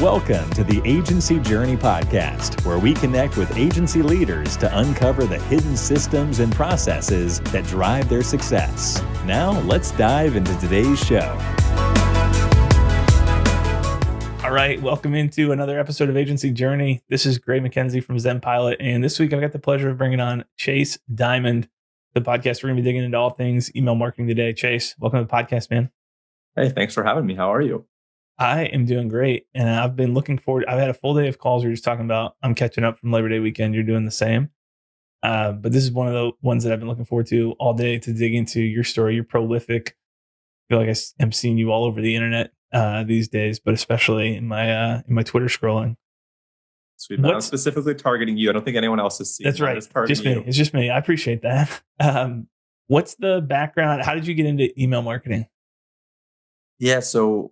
Welcome to the Agency Journey Podcast, where we connect with agency leaders to uncover the hidden systems and processes that drive their success. Now, let's dive into today's show. All right, welcome into another episode of Agency Journey. This is Gray McKenzie from ZenPilot, and this week I've got the pleasure of bringing on Chase Dimond, the podcast. We're going to be digging into all things email marketing today. Chase, welcome to the podcast, man. Hey, thanks for having me. How are you? I am doing great, and I've been looking forward. I've had a full day of calls. We were just talking about. I'm catching up from Labor Day weekend. You're doing the same, but this is one of the ones that I've been looking forward to all day to dig into your story. You're prolific. I feel like I am seeing you all over the internet these days, but especially in my Twitter scrolling. Sweet. I'm specifically targeting you. I don't think anyone else is seeing. That's right. Just me. It's just me. I appreciate that. What's the background? How did you get into email marketing? Yeah. So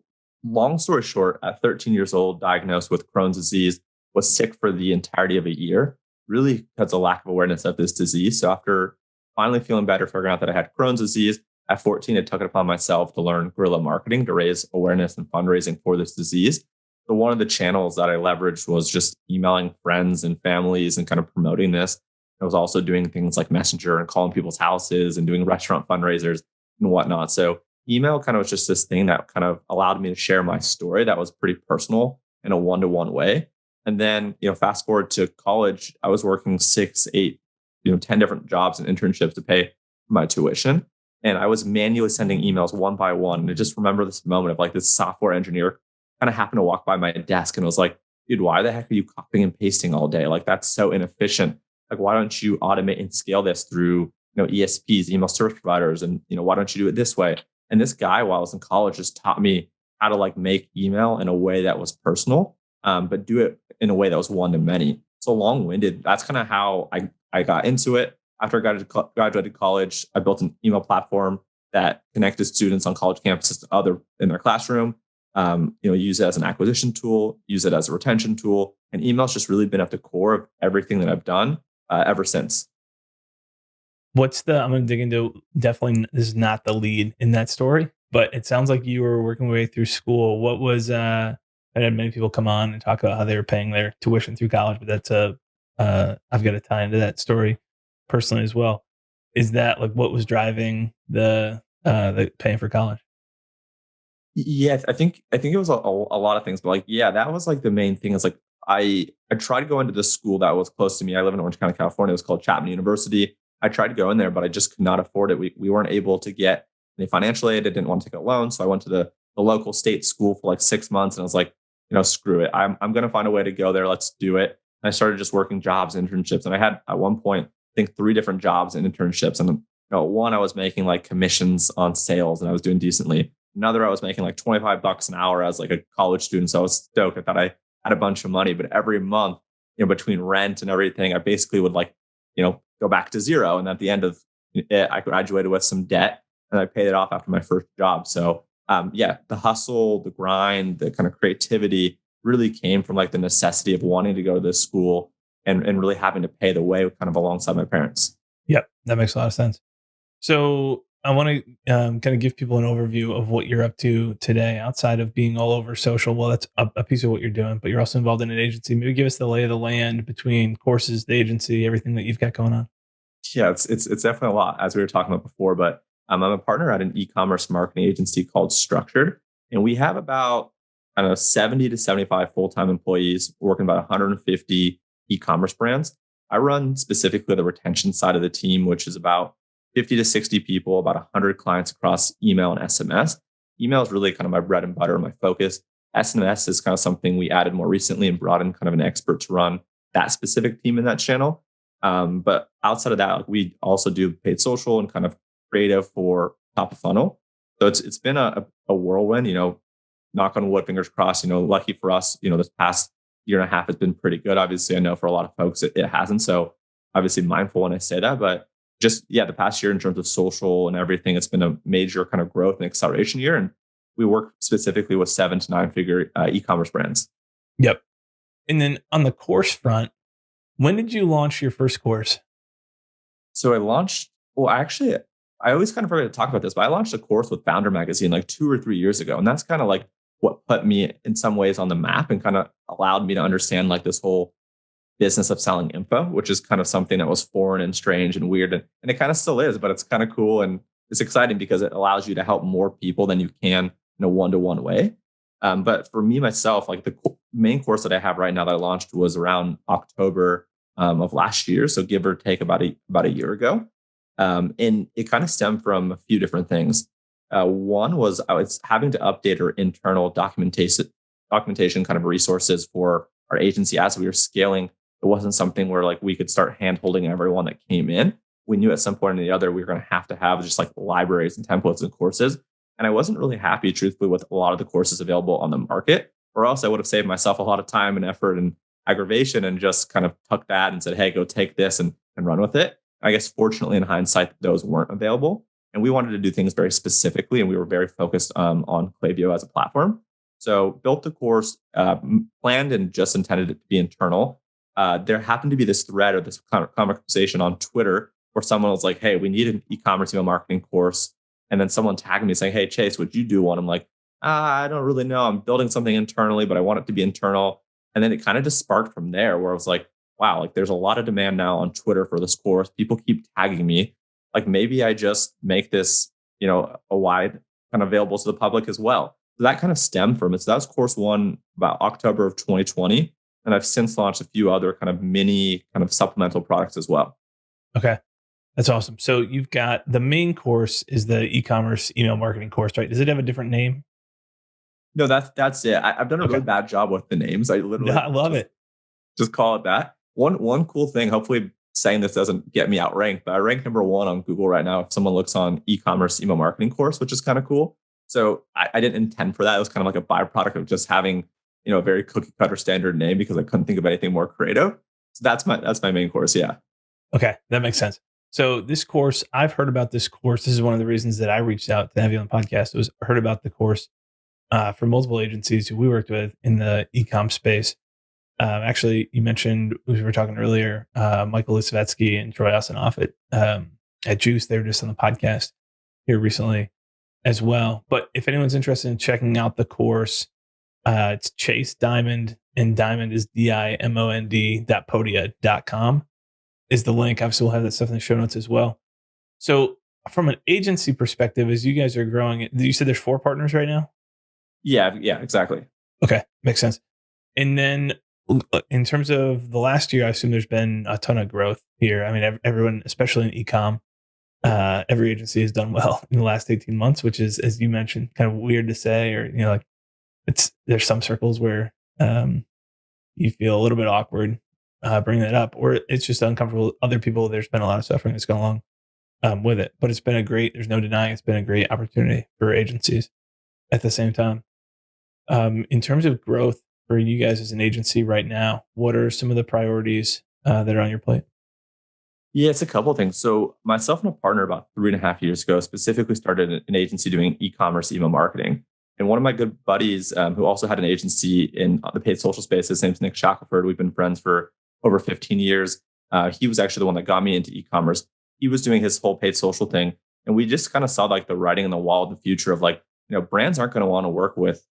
long story short, at 13 years old, diagnosed with Crohn's disease, was sick for the entirety of a year, really because of lack of awareness of this disease. So after finally feeling better, figuring out that I had Crohn's disease, at 14, I took it upon myself to learn guerrilla marketing to raise awareness and fundraising for this disease. So one of the channels that I leveraged was just emailing friends and families and kind of promoting this. I was also doing things like Messenger and calling people's houses and doing restaurant fundraisers and whatnot. So email kind of was just this thing that kind of allowed me to share my story that was pretty personal in a one-to-one way. And then, fast forward to college, I was working 6, 8, 10 different jobs and internships to pay for my tuition. And I was manually sending emails one by one. And I just remember this moment of like this software engineer kind of happened to walk by my desk and was like, dude, why the heck are you copying and pasting all day? Like, that's so inefficient. Like, why don't you automate and scale this through, ESPs, email service providers? And, why don't you do it this way? And this guy, while I was in college, just taught me how to like make email in a way that was personal, but do it in a way that was one-to-many. So long-winded. That's kind of how I got into it. After I graduated college, I built an email platform that connected students on college campuses to other in their classroom. Use it as an acquisition tool, use it as a retention tool, and email's just really been at the core of everything that I've done ever since. I'm going to dig into, definitely, this is not the lead in that story, but it sounds like you were working your way through school. What was, I had many people come on and talk about how they were paying their tuition through college, but that's I've got to tie into that story personally as well. Is that like what was driving the paying for college? Yeah, I think it was a lot of things, but that was like the main thing. Is like I tried to go into this school that was close to me. I live in Orange County, California. It was called Chapman University. I tried to go in there, but I just could not afford it. We weren't able to get any financial aid. I didn't want to take a loan, so I went to the local state school for like 6 months, and I was like, screw it. I'm going to find a way to go there. Let's do it. And I started just working jobs, internships, and I had at one point, I think 3 different jobs and internships. And one, I was making like commissions on sales, and I was doing decently. Another, I was making like $25 an hour as like a college student. So I was stoked. I thought I had a bunch of money, but every month, between rent and everything, I basically would go back to zero. And at the end of it, I graduated with some debt and I paid it off after my first job. So the hustle, the grind, the kind of creativity really came from like the necessity of wanting to go to this school and really having to pay the way kind of alongside my parents. Yep. That makes a lot of sense. So I want to kind of give people an overview of what you're up to today outside of being all over social. Well, that's a piece of what you're doing, but you're also involved in an agency. Maybe give us the lay of the land between courses, the agency, everything that you've got going on. Yeah, it's definitely a lot, as we were talking about before, but I'm a partner at an e-commerce marketing agency called Structured. And we have about 70 to 75 full-time employees working about 150 e-commerce brands. I run specifically the retention side of the team, which is about 50 to 60 people, about 100 clients across email and SMS. Email is really kind of my bread and butter, my focus. SMS is kind of something we added more recently and brought in kind of an expert to run that specific team in that channel. But outside of that, we also do paid social and kind of creative for top of funnel. So it's been a whirlwind, knock on wood, fingers crossed, lucky for us, this past year and a half has been pretty good. Obviously, I know for a lot of folks, it hasn't. So obviously mindful when I say that, but just, the past year in terms of social and everything, it's been a major kind of growth and acceleration year. And we work specifically with 7 to 9 figure e-commerce brands. Yep. And then on the course front, when did you launch your first course? So I launched, I always kind of forget to talk about this, but I launched a course with Founder Magazine like 2 or 3 years ago. And that's kind of like what put me in some ways on the map and kind of allowed me to understand like this whole business of selling info, which is kind of something that was foreign and strange and weird. And it kind of still is, but it's kind of cool and it's exciting because it allows you to help more people than you can in a one-to-one way. But for me, myself, like the main course that I have right now that I launched was around October of last year. So give or take about a year ago. And it kind of stemmed from a few different things. One was I was having to update our internal documentation kind of resources for our agency as we were scaling. It wasn't something where like we could start hand holding everyone that came in. We knew at some point or the other we were going to have just like libraries and templates and courses. And I wasn't really happy, truthfully, with a lot of the courses available on the market, or else I would have saved myself a lot of time and effort and aggravation and just kind of tucked that and said, hey, go take this and run with it. I guess fortunately in hindsight, those weren't available. And we wanted to do things very specifically. And we were very focused on Klaviyo as a platform. So built the course, planned and just intended it to be internal. There happened to be this thread or this conversation on Twitter where someone was like, hey, we need an e-commerce email marketing course. And then someone tagged me saying, hey, Chase, would you do one? I'm like, I don't really know. I'm building something internally, but I want it to be internal. And then it kind of just sparked from there where I was like, wow, like there's a lot of demand now on Twitter for this course. People keep tagging me. Like maybe I just make this, a wide kind of available to the public as well. So that kind of stemmed from it. So that was course one about October of 2020. And I've since launched a few other kind of mini kind of supplemental products as well. Okay. That's awesome. So you've got the main course is the e-commerce email marketing course, right? Does it have a different name? No, that's it. I've done a really bad job with the names. I literally I love it. Just call it that. One cool thing, hopefully saying this doesn't get me outranked, but I rank number 1 on Google right now if someone looks on e-commerce email marketing course, which is kind of cool. So I didn't intend for that. It was kind of like a byproduct of just having, a very cookie cutter standard name because I couldn't think of anything more creative. So that's my main course. Yeah. Okay. That makes sense. So this course, I've heard about this course. This is one of the reasons that I reached out to have you on the podcast. Was heard about the course from multiple agencies who we worked with in the e-com space. Actually, you mentioned, we were talking earlier, Michael Lisavetsky and Troy Osinoff at Juice. They were just on the podcast here recently as well. But if anyone's interested in checking out the course, it's Chase Dimond, and Dimond is DIMOND.podia.com is the link. Obviously, we'll have that stuff in the show notes as well. So from an agency perspective, as you guys are growing, you said there's 4 partners right now? Yeah, exactly. Okay, makes sense. And then in terms of the last year, I assume there's been a ton of growth here. I mean, everyone, especially in e-com, every agency has done well in the last 18 months, which is, as you mentioned, kind of weird to say, or, like there's some circles where you feel a little bit awkward bringing that up, or it's just uncomfortable. Other people, there's been a lot of suffering that's gone along with it, but there's no denying it's been a great opportunity for agencies at the same time. In terms of growth for you guys as an agency right now, what are some of the priorities that are on your plate? Yeah, it's a couple of things. So myself and a partner about 3.5 years ago specifically started an agency doing e-commerce email marketing. And one of my good buddies who also had an agency in the paid social space, his name's Nick Shackelford. We've been friends for over 15 years. He was actually the one that got me into e-commerce. He was doing his whole paid social thing. And we just kind of saw like the writing on the wall of the future of like, brands aren't going to want to work with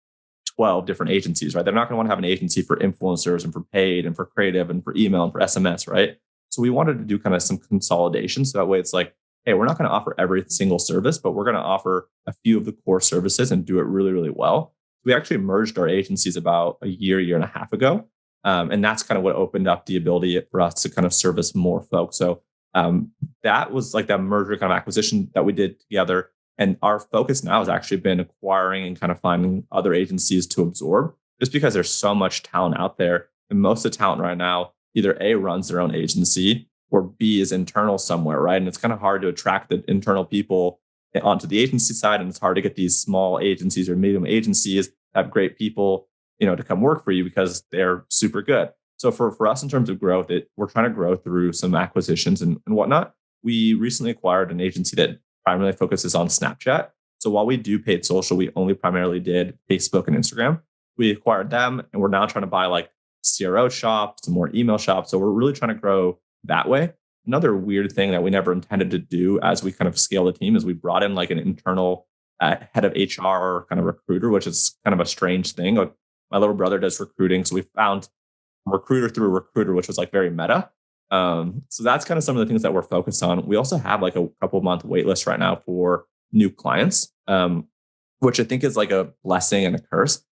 12 different agencies, right? They're not going to want to have an agency for influencers and for paid and for creative and for email and for SMS, right? So we wanted to do kind of some consolidation. So that way it's like, hey, we're not going to offer every single service, but we're going to offer a few of the core services and do it really, really well. We actually merged our agencies about a year and a half ago. And that's kind of what opened up the ability for us to kind of service more folks. So that was like that merger kind of acquisition that we did together. And our focus now has actually been acquiring and kind of finding other agencies to absorb, just because there's so much talent out there. And most of the talent right now, either A, runs their own agency, or B, is internal somewhere, right? And it's kind of hard to attract the internal people onto the agency side. And it's hard to get these small agencies or medium agencies that have great people, to come work for you because they're super good. So for us in terms of growth, we're trying to grow through some acquisitions and whatnot. We recently acquired an agency that primarily focuses on Snapchat. So while we do paid social, we only primarily did Facebook and Instagram. We acquired them and we're now trying to buy like CRO shops, some more email shops. So we're really trying to grow that way. Another weird thing that we never intended to do as we kind of scale the team is we brought in like an internal head of HR or kind of recruiter, which is kind of a strange thing. Like my little brother does recruiting, so we found recruiter through a recruiter, which was like very meta. So that's kind of some of the things that we're focused on. We also have like a couple month wait list right now for new clients, which I think is like a blessing and a curse.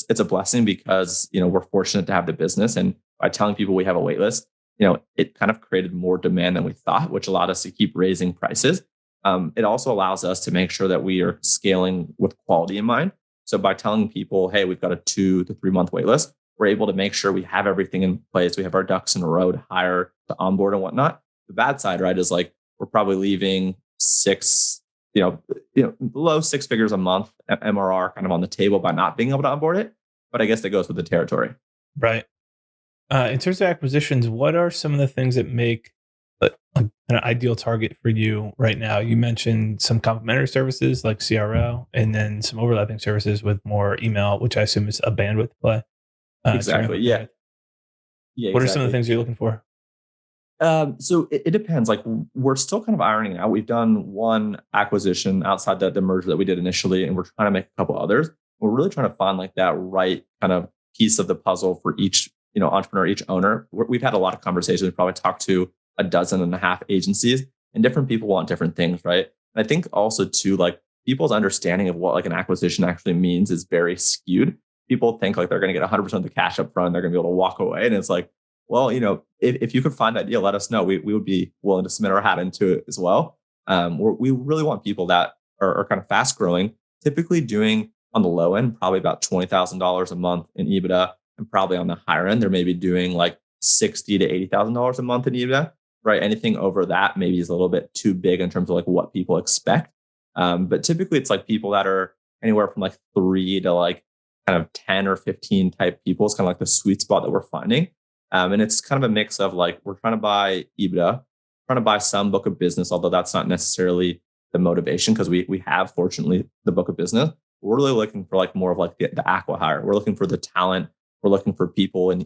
It's a blessing because, we're fortunate to have the business. And by telling people we have a wait list, it kind of created more demand than we thought, which allowed us to keep raising prices. It also allows us to make sure that we are scaling with quality in mind. So by telling people, hey, we've got a 2 to 3 month wait list, we're able to make sure we have everything in place. We have our ducks in a row to hire, to onboard and whatnot. The bad side, right, is like we're probably leaving low 6 figures a month MRR kind of on the table by not being able to onboard it. But I guess that goes with the territory. Right. In terms of acquisitions, what are some of the things that make an ideal target for you right now? You mentioned some complementary services like CRO, and then some overlapping services with more email, which I assume is a bandwidth play. Exactly. Yeah. Yeah. What are some of the Exactly. things you're looking for? So it depends. Like we're still kind of ironing out. We've done one acquisition outside the merger that we did initially, and we're trying to make a couple others. We're really trying to find like that right kind of piece of the puzzle for each, entrepreneur, each owner. We've had a lot of conversations. We've probably talked to a dozen and a half agencies, and different people want different things, right? And I think also too, like people's understanding of what like an acquisition actually means is very skewed. People think like they're going to get 100% of the cash up front, they're going to be able to walk away, and it's like, well, if you could find that deal, let us know. We would be willing to submit our hat into it as well. We really want people that are kind of fast growing, typically doing on the low end, probably about $20,000 a month in EBITDA, and probably on the higher end, they're maybe doing like $60,000 to $80,000 a month in EBITDA, right? Anything over that maybe is a little bit too big in terms of like what people expect. But typically it's like people that are anywhere from like 3 to like kind of 10 or 15 type people. It's kind of like the sweet spot that we're finding. And it's kind of a mix of like, we're trying to buy EBITDA, trying to buy some book of business, although that's not necessarily the motivation because we have, fortunately, the book of business. We're really looking for like more of like the acqui-hire. We're looking for the talent. We're looking for people in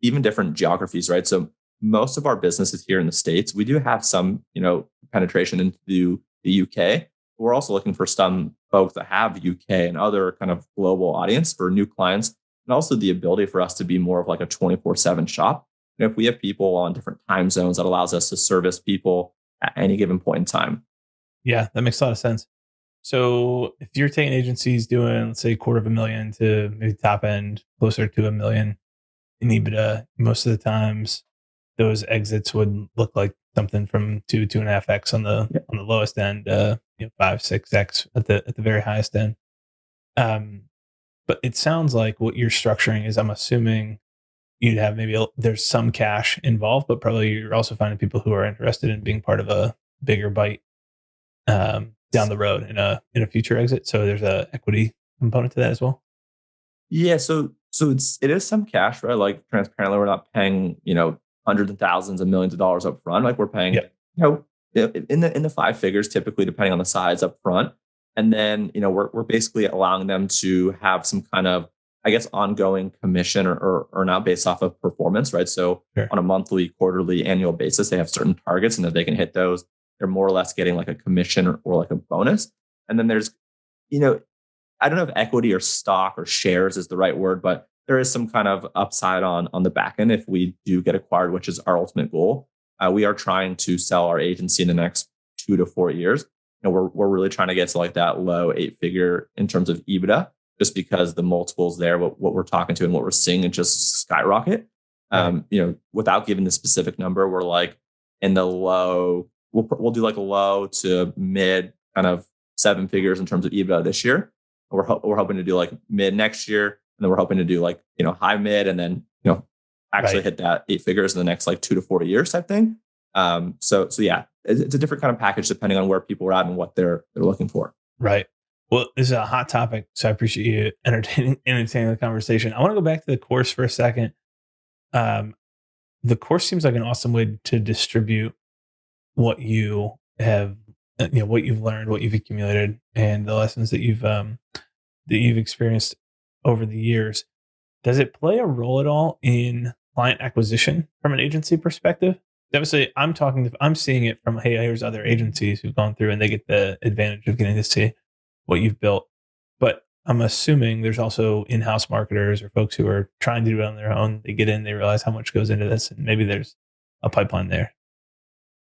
even different geographies, right? So most of our business is here in the States. We do have some, penetration into the UK. We're also looking for some folks that have UK and other kind of global audience for new clients, and also the ability for us to be more of like a 24/7 shop. And if we have people on different time zones, that allows us to service people at any given point in time. Yeah, that makes a lot of sense. So if you're taking agencies doing, let's say, $250,000 to maybe top end closer to $1 million in EBITDA, most of the times those exits would look like something from 2.5x on the lowest end, 5-6x at the very highest end. But it sounds like what you're structuring is, I'm assuming you'd have there's some cash involved, but probably you're also finding people who are interested in being part of a bigger bite down the road in a future exit. So there's a equity component to that as well. Yeah, so it is some cash, right? Like transparently, we're not paying hundreds of thousands and millions of dollars up front. Like we're paying in the 5 figures, typically depending on the size up front. And then, we're basically allowing them to have some kind of, I guess, ongoing commission or not based off of performance, right? So Sure. On a monthly, quarterly, annual basis, they have certain targets, and if they can hit those, they're more or less getting like a commission or like a bonus. And then there's, I don't know if equity or stock or shares is the right word, but there is some kind of upside on the back end if we do get acquired, which is our ultimate goal. We are trying to sell our agency in the next 2 to 4 years. We're really trying to get to like that low 8-figure in terms of EBITDA, just because the multiples there, what we're talking to and what we're seeing, it just skyrocket. Right. Without giving the specific number, we're like in the low. We'll do like a low to mid kind of 7 figures in terms of EBITDA this year. We're hoping to do like mid next year, and then we're hoping to do like high mid, and then actually hit that 8 figures in the next like 2 to 4 years type thing. So yeah, it's a different kind of package depending on where people are at and what they're looking for. Right. Well, this is a hot topic, so I appreciate you entertaining the conversation. I want to go back to the course for a second. The course seems like an awesome way to distribute what you have, what you've learned, what you've accumulated, and the lessons that you've experienced over the years. Does it play a role at all in client acquisition from an agency perspective? Obviously, I'm seeing it from, hey, here's other agencies who've gone through and they get the advantage of getting to see what you've built. But I'm assuming there's also in-house marketers or folks who are trying to do it on their own. They get in, they realize how much goes into this, and maybe there's a pipeline there.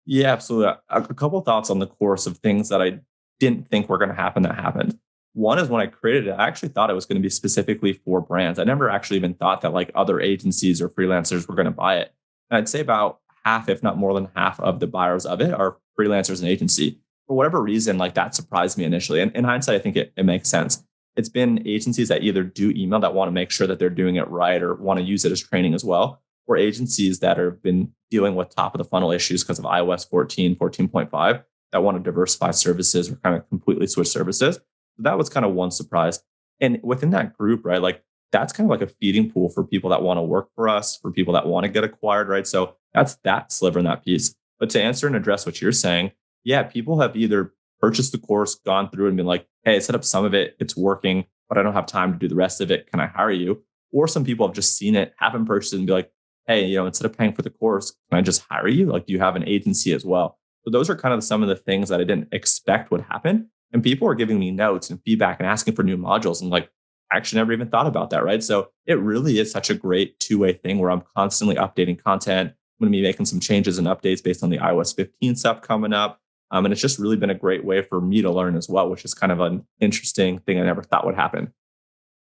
Yeah, absolutely. A couple of thoughts on the course of things that I didn't think were going to happen that happened. One is when I created it, I actually thought it was going to be specifically for brands. I never actually even thought that like other agencies or freelancers were going to buy it. And I'd say about half, if not more than half of the buyers of it are freelancers and agency. For whatever reason, like that surprised me initially. And in hindsight, I think it makes sense. It's been agencies that either do email that want to make sure that they're doing it right or want to use it as training as well, or agencies that have been dealing with top of the funnel issues because of iOS 14, 14.5 that want to diversify services or kind of completely switch services. So that was kind of one surprise. And within that group, right, like that's kind of like a feeding pool for people that want to work for us, for people that want to get acquired, right? So that's that sliver in that piece. But to answer and address what you're saying, yeah, people have either purchased the course, gone through and been like, hey, I set up some of it, it's working, but I don't have time to do the rest of it. Can I hire you? Or some people have just seen it, haven't purchased it and be like, hey, instead of paying for the course, can I just hire you? Like, do you have an agency as well? So those are kind of some of the things that I didn't expect would happen. And people are giving me notes and feedback and asking for new modules. And like, I actually never even thought about that, right? So it really is such a great two-way thing where I'm constantly updating content. I'm going to be making some changes and updates based on the iOS 15 stuff coming up. And it's just really been a great way for me to learn as well, which is kind of an interesting thing I never thought would happen.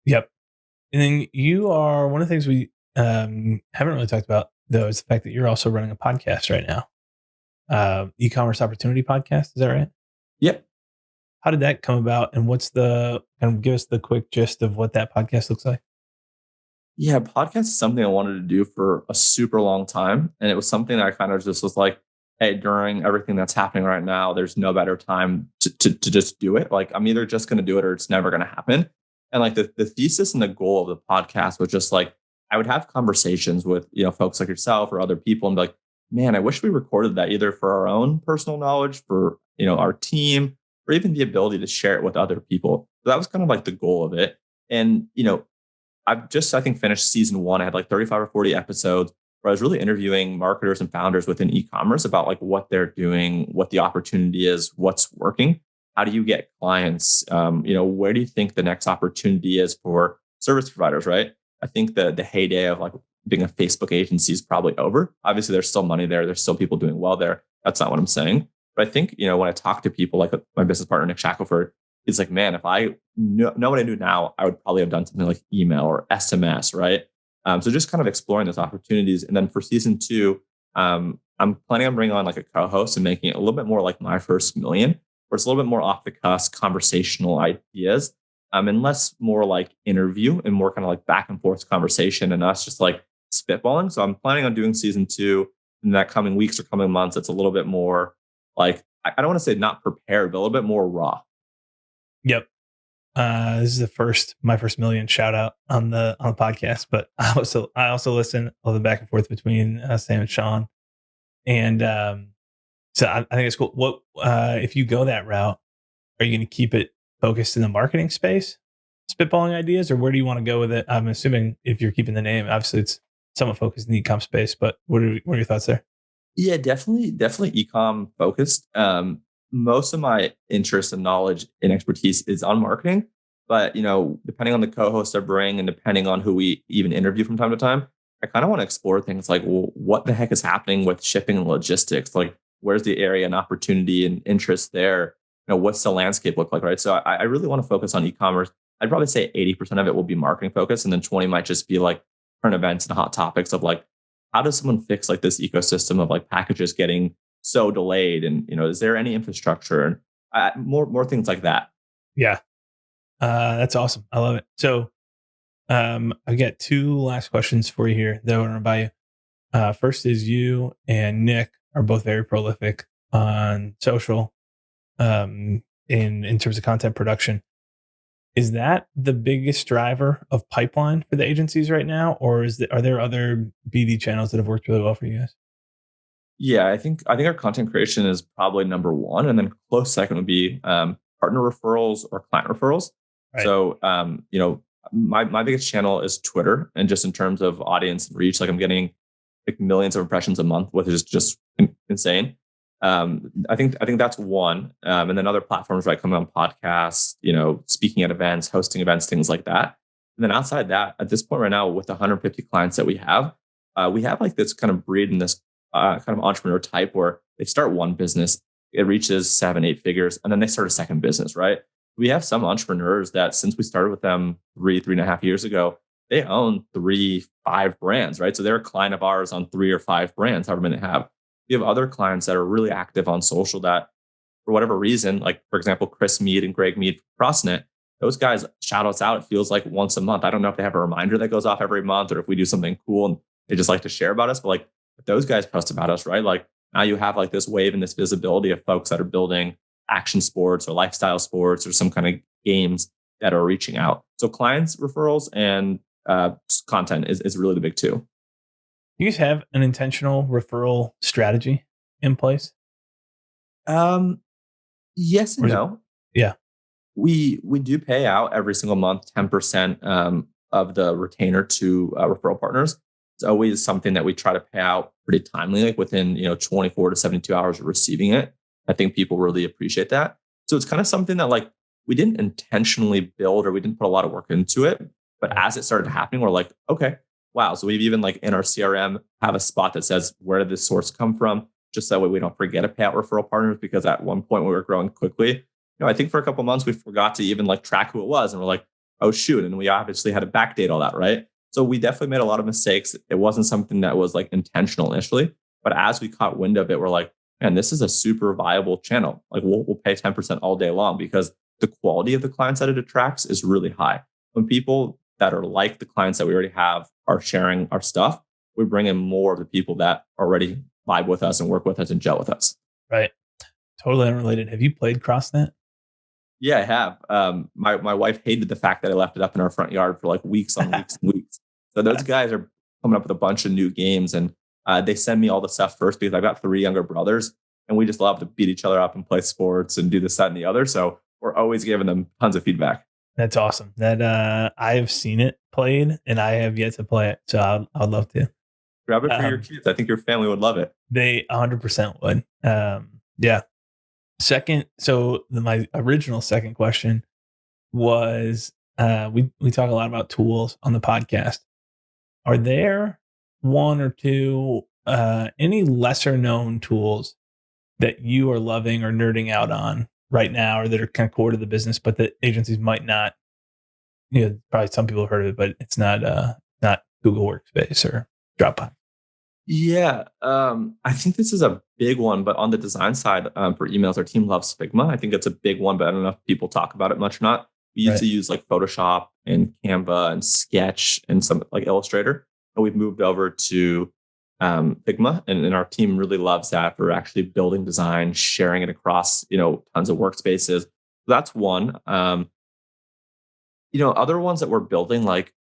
Yep. And then you are one of the things we haven't really talked about, though, is the fact that you're also running a podcast right now. E-commerce Opportunity podcast. Is that right? Yep. How did that come about? And what's kind of give us the quick gist of what that podcast looks like? Yeah, podcast is something I wanted to do for a super long time. And it was something that I kind of just was like, hey, during everything that's happening right now, there's no better time to just do it. Like, I'm either just going to do it or it's never going to happen. And like the thesis and the goal of the podcast was just like, I would have conversations with, folks like yourself or other people and be like, man, I wish we recorded that either for our own personal knowledge, for, our team, or even the ability to share it with other people. So that was kind of like the goal of it. And, I've just, I think, finished season 1. I had like 35 or 40 episodes where I was really interviewing marketers and founders within e-commerce about like what they're doing, what the opportunity is, what's working. How do you get clients? Where do you think the next opportunity is for service providers, right? I think the heyday of like being a Facebook agency is probably over. Obviously, there's still money there. There's still people doing well there. That's not what I'm saying. But I think, when I talk to people like my business partner, Nick Shackelford, it's like, man, if I know what I do now, I would probably have done something like email or SMS, right? So just kind of exploring those opportunities. And then for season 2, I'm planning on bringing on like a co-host and making it a little bit more like My First Million, where it's a little bit more off the cuff, conversational ideas, and less more like interview and more kind of like back and forth conversation and us just like spitballing. So I'm planning on doing season 2 in that coming weeks or coming months. It's a little bit more like, I don't want to say not prepared, but a little bit more raw. Yep. This is my first million shout out on the podcast, but I also listen all the back and forth between Sam and Sean. And so I think it's cool. What if you go that route, are you going to keep it focused in the marketing space, spitballing ideas, or where do you want to go with it? I'm assuming if you're keeping the name, obviously it's somewhat focused in the e-com space, but what are your thoughts there? Yeah, definitely e-com focused. Most of my interest and knowledge and expertise is on marketing, but depending on the co-host I bring and depending on who we even interview from time to time, I kind of want to explore things like, well, what the heck is happening with shipping and logistics? Like, where's the area and opportunity and interest there? What's the landscape look like, right? So I really want to focus on e-commerce. I'd probably say 80% of it will be marketing focused, and then 20 might just be like current events and hot topics of like, how does someone fix like this ecosystem of like packages getting so delayed? And, is there any infrastructure and more things like that? Yeah. That's awesome. I love it. So I've got 2 last questions for you here that I want to run by you. First is you and Nick are both very prolific on social in terms of content production. Is that the biggest driver of pipeline for the agencies right now? Or are there other BD channels that have worked really well for you guys? Yeah, I think our content creation is probably number 1, and then close second would be partner referrals or client referrals. Right. So, my biggest channel is Twitter, and just in terms of audience reach, like I'm getting like millions of impressions a month, which is just insane. I think that's one. And then other platforms, right, coming on podcasts, speaking at events, hosting events, things like that. And then outside that, at this point right now, with the 150 clients that we have like this kind of breed and this kind of entrepreneur type where they start one business, it reaches 7, 8 figures, and then they start a second business, right? We have some entrepreneurs that since we started with them 3.5 years ago, they own 3, 5 brands, right? So they're a client of ours on 3 or 5 brands, however many they have. You have other clients that are really active on social that, for whatever reason, like for example, Chris Mead and Greg Mead from CrossNet, those guys shout us out. It feels like once a month. I don't know if they have a reminder that goes off every month or if we do something cool and they just like to share about us. But like if those guys post about us, right? Like now you have like this wave and this visibility of folks that are building action sports or lifestyle sports or some kind of games that are reaching out. So clients, referrals, and content is really the big two. You guys have an intentional referral strategy in place? Yes and no. Yeah. We do pay out every single month 10% of the retainer to referral partners. It's always something that we try to pay out pretty timely, like within 24 to 72 hours of receiving it. I think people really appreciate that. So it's kind of something that like we didn't intentionally build or we didn't put a lot of work into it. But as it started happening, we're like, okay, wow. So we've even like in our CRM have a spot that says, where did this source come from? Just that way we don't forget to pay out referral partners, because at one point we were growing quickly. I think for a couple of months we forgot to even like track who it was. And we're like, oh shoot. And we obviously had to backdate all that, right? So we definitely made a lot of mistakes. It wasn't something that was like intentional initially. But as we caught wind of it, we're like, man, this is a super viable channel. Like we'll pay 10% all day long because the quality of the clients that it attracts is really high. When people that are like the clients that we already have are sharing our stuff, we bring in more of the people that already vibe with us and work with us and gel with us. Right. Totally unrelated. Have you played CrossNet? Yeah, I have. My wife hated the fact that I left it up in our front yard for like weeks on weeks and weeks. So those guys are coming up with a bunch of new games, and they send me all the stuff first because I've got 3 younger brothers, and we just love to beat each other up and play sports and do this, that, and the other. So we're always giving them tons of feedback. That's awesome. That I've seen it played, and I have yet to play it. So I'd love to. Grab it for your kids. I think your family would love it. They 100% would. Yeah. Second, so my original second question was, we talk a lot about tools on the podcast. Are there one or two any lesser known tools that you are loving or nerding out on right now, or that are kind of core to the business, but that agencies might not? Probably some people have heard of it, but it's not Google Workspace or Dropbox. Yeah, I think this is a big one, but on the design side, for emails, our team loves Figma. I think it's a big one, but I don't know if people talk about it much or not. We used to use like Photoshop and Canva and Sketch and some like Illustrator, and we've moved over to Figma, and our team really loves that for actually building design, sharing it across tons of workspaces. So that's one. Other ones that we're building, like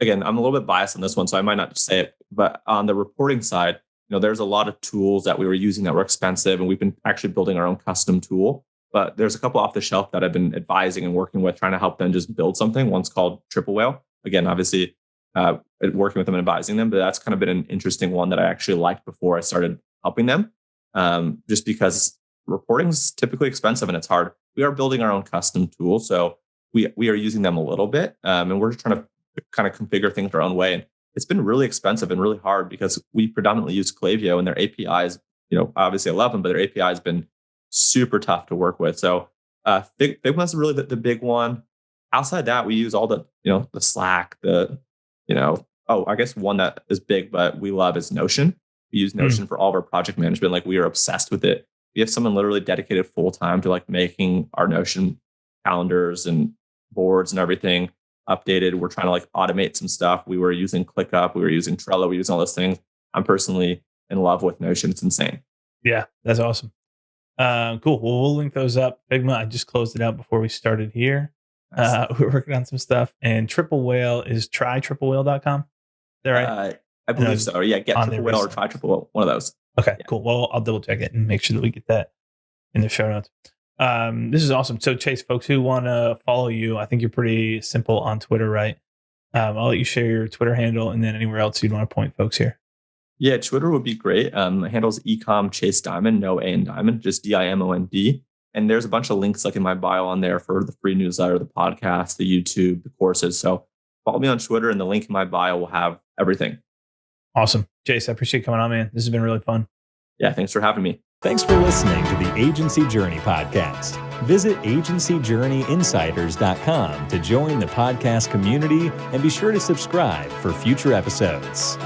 again, I'm a little bit biased on this one, so I might not say it, but on the reporting side, there's a lot of tools that we were using that were expensive, and we've been actually building our own custom tool. But there's a couple off the shelf that I've been advising and working with, trying to help them just build something. One's called Triple Whale. Again, obviously, working with them and advising them, but that's kind of been an interesting one that I actually liked before I started helping them. Just because reporting is typically expensive and it's hard. We are building our own custom tool, so we are using them a little bit, and we're trying to kind of configure things our own way. And it's been really expensive and really hard because we predominantly use Klaviyo, and their APIs, obviously I love them, but their API has been super tough to work with. So Figma's really the big one. Outside that, we use all the Slack, I guess one that is big, but we love is Notion. We use Notion for all of our project management. Like we are obsessed with it. We have someone literally dedicated full time to like making our Notion calendars and boards and everything updated. We're trying to like automate some stuff. We were using ClickUp. We were using Trello. We were using all those things. I'm personally in love with Notion. It's insane. Yeah, that's awesome. Cool. Well, we'll link those up. Figma, I just closed it out before we started here. Nice. We're working on some stuff. And Triple Whale is trytriplewhale.com. Is that right? I believe so. Yeah, get Triple Whale or Try Triple Whale, one of those. Okay, cool. Well, I'll double check it and make sure that we get that in the show notes. This is awesome. So Chase, folks who want to follow you, I think you're pretty simple on Twitter, right? I'll let you share your Twitter handle and then anywhere else you'd want to point folks here. Yeah, Twitter would be great. Handles ecom Chase Dimond, no A in Diamond, just Dimond. And there's a bunch of links like in my bio on there for the free newsletter, the podcast, the YouTube, the courses. So follow me on Twitter, and the link in my bio will have everything. Awesome. Jace, I appreciate you coming on, man. This has been really fun. Yeah, thanks for having me. Thanks for listening to the Agency Journey podcast. Visit agencyjourneyinsiders.com to join the podcast community and be sure to subscribe for future episodes.